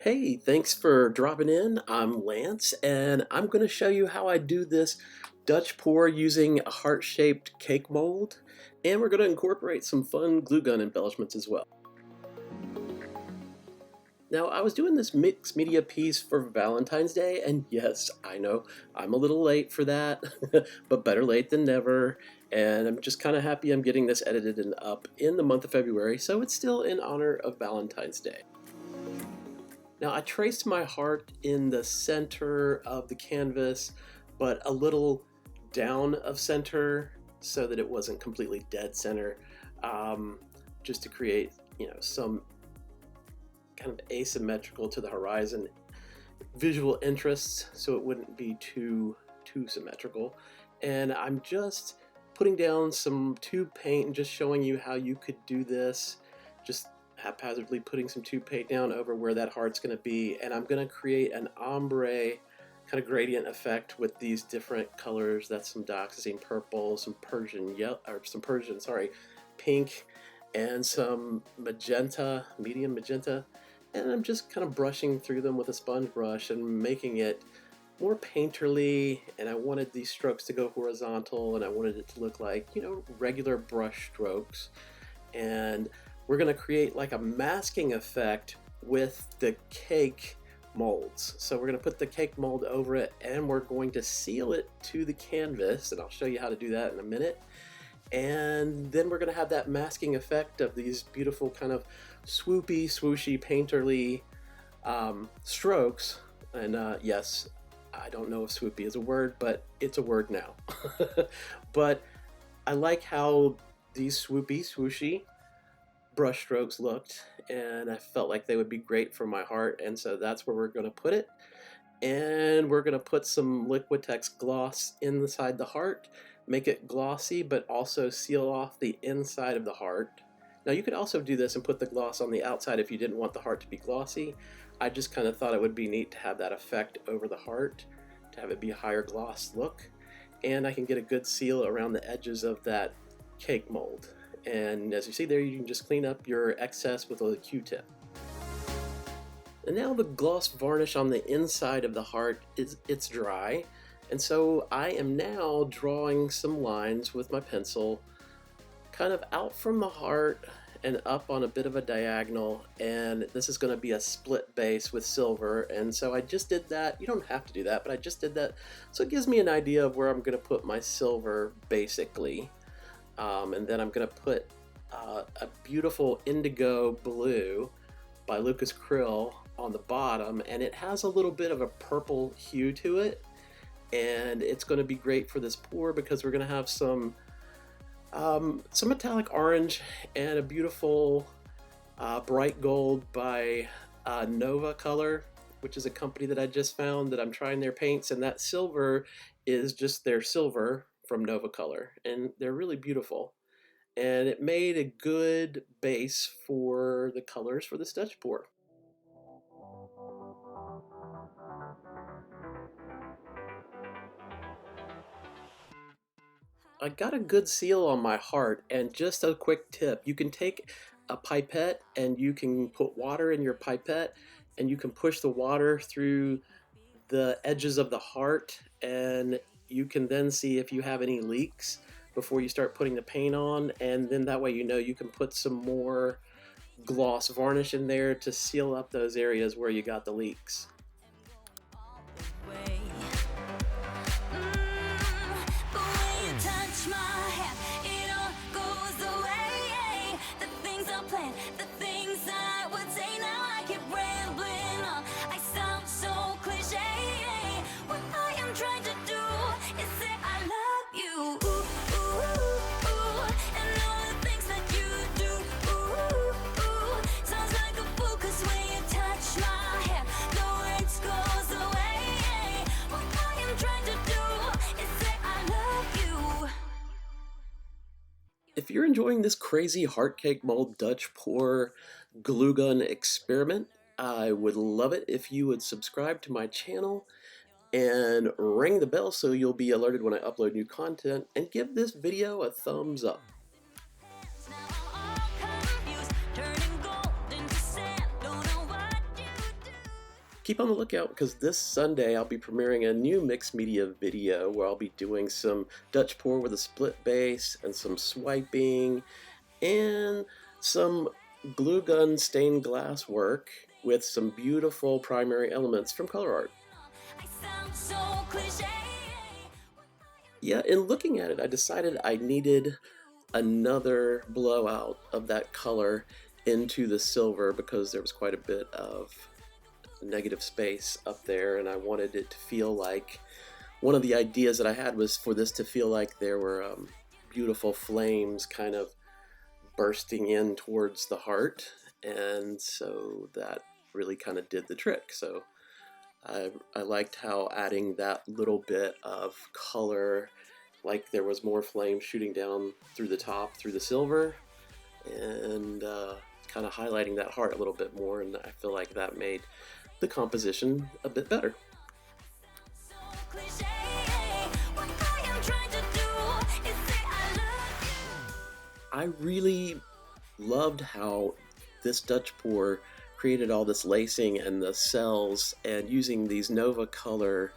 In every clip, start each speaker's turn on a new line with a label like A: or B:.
A: Hey, thanks for dropping in. I'm Lance, and I'm going to show you how I do this Dutch pour using a heart-shaped cake mold, and we're going to incorporate some fun glue gun embellishments as well. Now, I was doing this mixed media piece for Valentine's Day, and yes, I know I'm a little late for that, but better late than never, and I'm just kind of happy I'm getting this edited and up in the month of February, so it's still in honor of Valentine's Day. Now I traced my heart in the center of the canvas, but a little down of center so that it wasn't completely dead center, just to create, some kind of asymmetrical to the horizon visual interests, so it wouldn't be too symmetrical. And I'm just putting down some tube paint and just showing you how you could do this, just haphazardly putting some tube paint down over where that heart's going to be, and I'm going to create an ombre kind of gradient effect with these different colors. That's some dioxazine purple, some Persian yellow, or some Persian, sorry, pink, and some magenta, medium magenta, and I'm just kind of brushing through them with a sponge brush and making it more painterly. And I wanted these strokes to go horizontal, and I wanted it to look like, regular brush strokes. And we're going to create like a masking effect with the cake molds. So we're going to put the cake mold over it, and we're going to seal it to the canvas, and I'll show you how to do that in a minute. And then we're going to have that masking effect of these beautiful kind of swoopy, swooshy, painterly strokes. And yes, I don't know if swoopy is a word, but it's a word now. But I like how these swoopy, swooshy brush strokes looked, and I felt like they would be great for my heart, and so that's where we're going to put it. And we're going to put some Liquitex gloss inside the heart, make it glossy, but also seal off the inside of the heart. Now you could also do this and put the gloss on the outside if you didn't want the heart to be glossy. I just kind of thought it would be neat to have that effect over the heart, to have it be a higher gloss look, and I can get a good seal around the edges of that cake mold. And as you see there, you can just clean up your excess with a Q-tip. And now the gloss varnish on the inside of the heart it's dry, and so I am now drawing some lines with my pencil kind of out from the heart and up on a bit of a diagonal, and this is going to be a split base with silver. And so I just did that. You don't have to do that, but I just did that so it gives me an idea of where I'm going to put my silver basically. And then I'm going to put a beautiful indigo blue by Lucas Krill on the bottom, and it has a little bit of a purple hue to it, and it's going to be great for this pour because we're going to have some metallic orange and a beautiful bright gold by Nova Color, which is a company that I just found that I'm trying their paints, and that silver is just their silver from Nova Color, and they're really beautiful. And it made a good base for the colors for this Dutch pour. I got a good seal on my heart, and just a quick tip, you can take a pipette and you can put water in your pipette, and you can push the water through the edges of the heart, and you can then see if you have any leaks before you start putting the paint on, and then that way you can put some more gloss varnish in there to seal up those areas where you got the leaks. If you're enjoying this crazy heart cake mold Dutch pour glue gun experiment, I would love it if you would subscribe to my channel and ring the bell so you'll be alerted when I upload new content, and give this video a thumbs up. keep on the lookout because this Sunday I'll be premiering a new mixed media video where I'll be doing some Dutch pour with a split base and some swiping and some glue gun stained glass work with some beautiful primary elements from color art. Yeah, in looking at it, I decided I needed another blowout of that color into the silver because there was quite a bit of negative space up there, and I wanted it to feel like, one of the ideas that I had was for this to feel like there were beautiful flames kind of bursting in towards the heart, and so that really kind of did the trick. So I liked how adding that little bit of color, like there was more flame shooting down through the top, through the silver, and kind of highlighting that heart a little bit more, and I feel like that made the composition a bit better. I really loved how this Dutch pour created all this lacing and the cells, and using these Nova color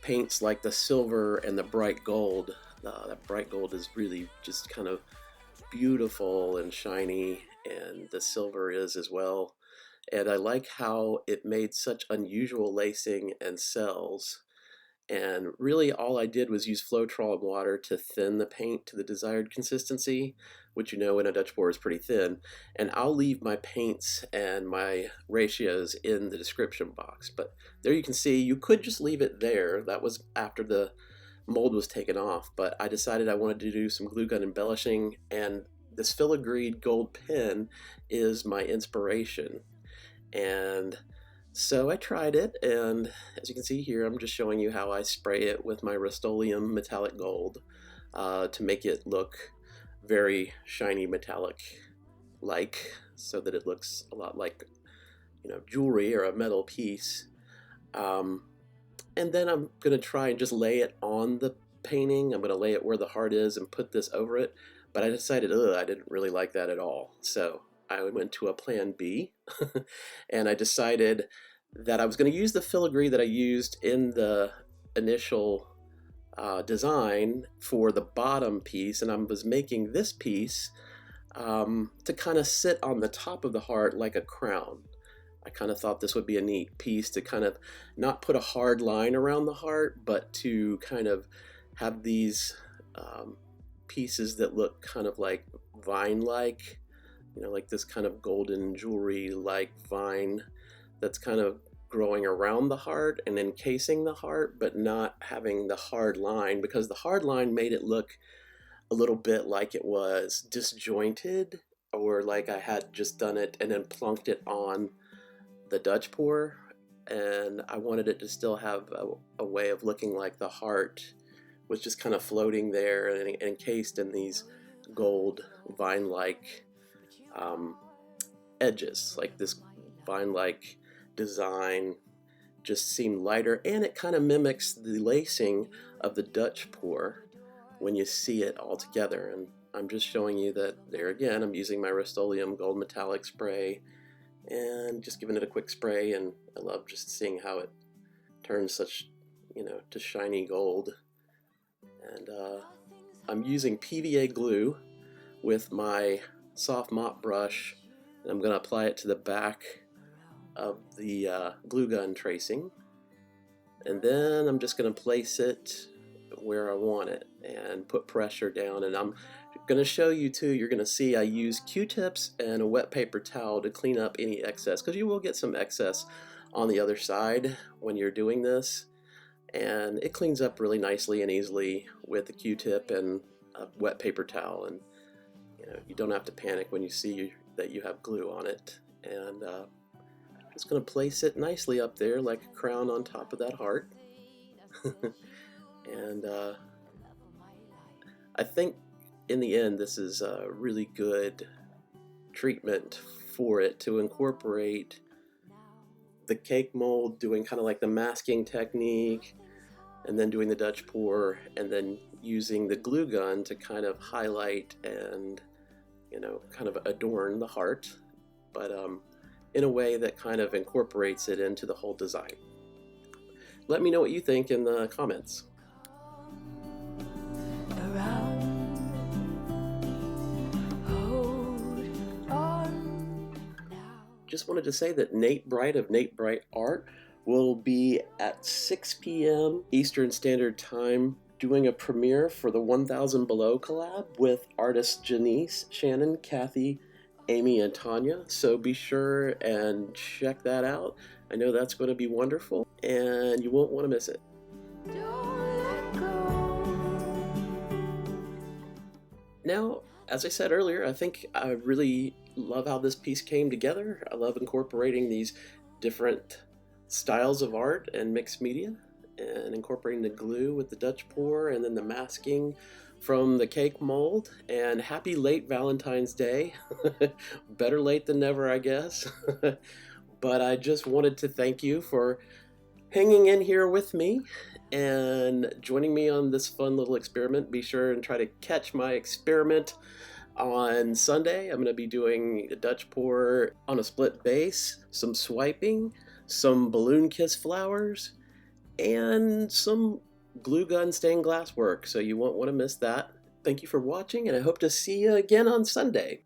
A: paints like the silver and the bright gold. That bright gold is really just kind of beautiful and shiny, and the silver is as well. And I like how it made such unusual lacing and cells. And really all I did was use Floetrol and water to thin the paint to the desired consistency, which in a Dutch pour is pretty thin. And I'll leave my paints and my ratios in the description box. But there you can see, you could just leave it there. That was after the mold was taken off, but I decided I wanted to do some glue gun embellishing, and this filigreed gold pen is my inspiration. And so I tried it, and as you can see here, I'm just showing you how I spray it with my Rust-Oleum metallic gold to make it look very shiny metallic like, so that it looks a lot like, you know, jewelry or a metal piece. And then I'm going to try and just lay it on the painting. I'm going to lay it where the heart is and put this over it. But I decided, I didn't really like that at all. So I went to a plan B, and I decided that I was going to use the filigree that I used in the initial design for the bottom piece, and I was making this piece to kind of sit on the top of the heart like a crown. I kind of thought this would be a neat piece to kind of not put a hard line around the heart, but to kind of have these pieces that look kind of like vine-like, you know, like this kind of golden jewelry-like vine that's kind of growing around the heart and encasing the heart, but not having the hard line, because the hard line made it look a little bit like it was disjointed, or like I had just done it and then plunked it on the Dutch pour, and I wanted it to still have a way of looking like the heart was just kind of floating there and encased in these gold vine-like edges. Like this vine-like design just seemed lighter, and it kind of mimics the lacing of the Dutch pour when you see it all together. And I'm just showing you that there again, I'm using my Rust-Oleum gold metallic spray and just giving it a quick spray, and I love just seeing how it turns such, you know, to shiny gold. And I'm using PVA glue with my soft mop brush, and I'm going to apply it to the back of the glue gun tracing, and then I'm just going to place it where I want it and put pressure down. And I'm going to show you too, you're going to see I use Q-tips and a wet paper towel to clean up any excess, because you will get some excess on the other side when you're doing this, and it cleans up really nicely and easily with the Q-tip and a wet paper towel. And you know, you don't have to panic when you see that you have glue on it. And I'm just going to place it nicely up there like a crown on top of that heart. And I think in the end this is a really good treatment for it to incorporate the cake mold, doing kind of like the masking technique, and then doing the Dutch pour, and then using the glue gun to kind of highlight and, you know, kind of adorn the heart. But in a way that kind of incorporates it into the whole design. Let me know what you think in the comments. Just wanted to say that Nate Bright of Nate Bright Art will be at 6 p.m. Eastern Standard Time doing a premiere for the 1000 Below collab with artists Janice, Shannon, Kathy, Amy, and Tanya. So be sure and check that out. I know that's going to be wonderful and you won't want to miss it. Now, as I said earlier, I think I really love how this piece came together. I love incorporating these different styles of art and mixed media, and incorporating the glue with the Dutch pour and then the masking from the cake mold. And happy late Valentine's Day. Better late than never, I guess. But I just wanted to thank you for hanging in here with me and joining me on this fun little experiment. Be sure and try to catch my experiment on Sunday. I'm going to be doing a Dutch pour on a split base, some swiping, some balloon kiss flowers, and some glue gun stained glass work, so you won't want to miss that. Thank you for watching, and I hope to see you again on Sunday.